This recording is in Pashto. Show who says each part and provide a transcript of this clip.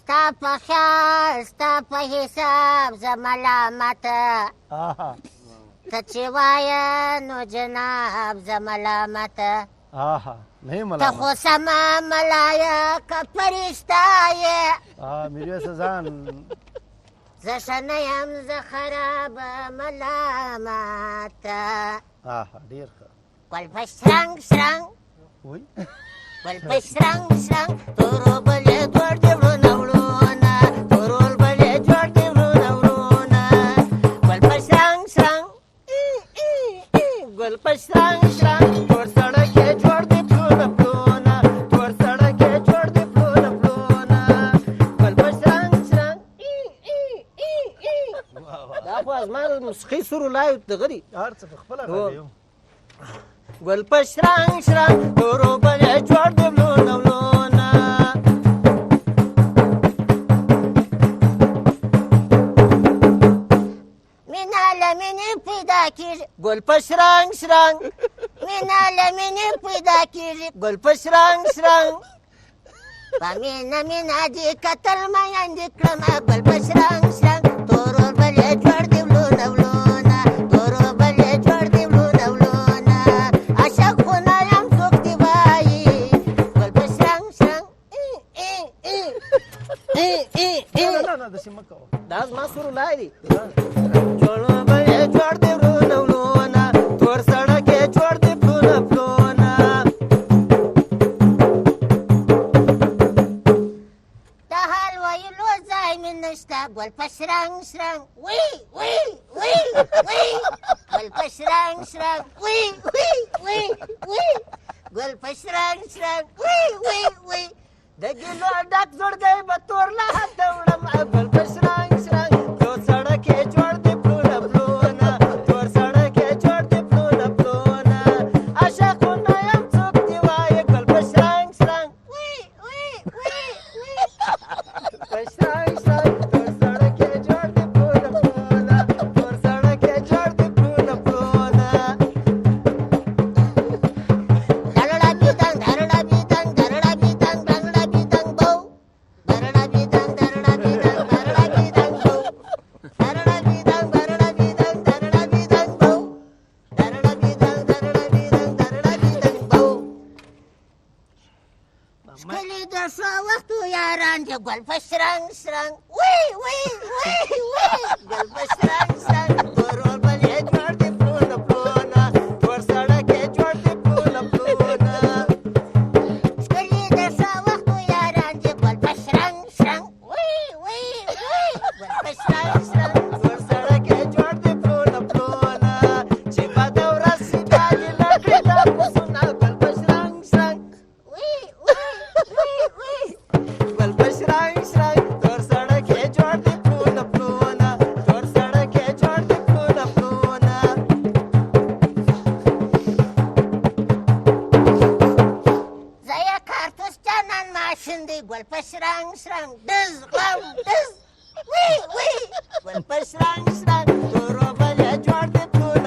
Speaker 1: ستا په خیال ستا په حساب زه ملامته ته چې وایه نو جناب زه ملامته
Speaker 2: نه
Speaker 1: ته خو سمه ملایکه فرشته یې
Speaker 2: میرویس ځان
Speaker 1: زه ښه نه یم زه خرابه ملامته
Speaker 2: ډېر ښه
Speaker 1: ګل په شرنګ شرنګ ګل په شرنګ شرنګ تورو بلې جوړ دي وروڼه وروڼه تورول بلې جوړ دي وروڼه وروڼه ګل په شرنګ شرنګ ګل په شرنګ شرنګ تور سړک یې جوړ دي پلونه پلونه تور سړک یې جوړ دي پلونه پلونه ګل په شرنګ شرنګ دا خو زما د موسیقۍ سرو لایو دغه دي
Speaker 2: هر څه په خپله غږ
Speaker 1: ګل په شرنګ شرنګ تورو بلې جوړ دي وروڼه وروڼه مینه له مینې پیدا کېږي ګل په شرنګ شرنګ مینه له مینې پیدا کېږي ګل په شرنګ شرنګ په مینه مینه دې کتل میندې کړمه ګل په شرنګ شرنګ تورو بلې جوړ دي وروڼه وروڼه تورو بلې جوړ دي وروڼه وروڼه عاشق خو نه یم څوک دې وایي ګل په شرنګ شرنګ
Speaker 2: نه داسې مه کوه
Speaker 1: دا زما سرو لای دي جوړو بلې جوړ دي وروڼه وروڼه تور سړک یې جوړ دي پلونه پلونه د حال ویلو ځای مې نشته ګل په شرنګ شرنګ وی وی وی وی ګل په شرنګ شرنګ وی وی وی وی ګل په شرنګ شرنګ وی وی وی د ګلو ډک زړګی به تور له هده وړم ګل په شرنګ شرنګ تور سړک یې جوړ دي پلونه پلونه تور سړک یې جوړ دي پلونه پلونه عاشق خو نه یم څوک دې وایه ګل په شرنګ شرنګ وی وی وی وی په شرنګ شرنګ تور سړک یې جوړ دي پلونه پلونه تور سړک یې جوړ دي پلونه پلونه درړه بیدنګ درړه بیدنګ درړه بیدنګ درړه بیدنګ بو درړه بیدنګ درړه بیدنګ درړه بیدنګ بو درړه بیدنګ درړه بیدنګ درړه بیدنګ بو درړه بیدنګ درړه بیدنګ درړه بیدنګ بو ښکلي د ښو وختو یاران دي ګل په شرنګ شرنګ وی وی وی وی ګل په شرنګ شرنګ تورول بلې جوړ دي پلونه پلونه تور سړک یې جوړ دي پلونه پلونه ښکلي د ښو وختو یاران دي ګل په شرنګ شرنګ وی وی وی ګل په شرنګ شرنګ تور سړک یې جوړ دي پلونه پلونه چې بده ورځ شي باندې لکړي دا پسونه ګل په شرنګ شرنګ وی وی وی وی ګل په شرنګ شرنګ تور سړک یې جوړ دي پلونه پلونه تور سړک یې جوړ دي پلونه پلونه زه یې کارتوس جانان ماشین دی ګل په شرنګ شرنګ ډز غم ډز وی وی ګل په شرنګ شرنګ تورو بلې جوړ دي پلونه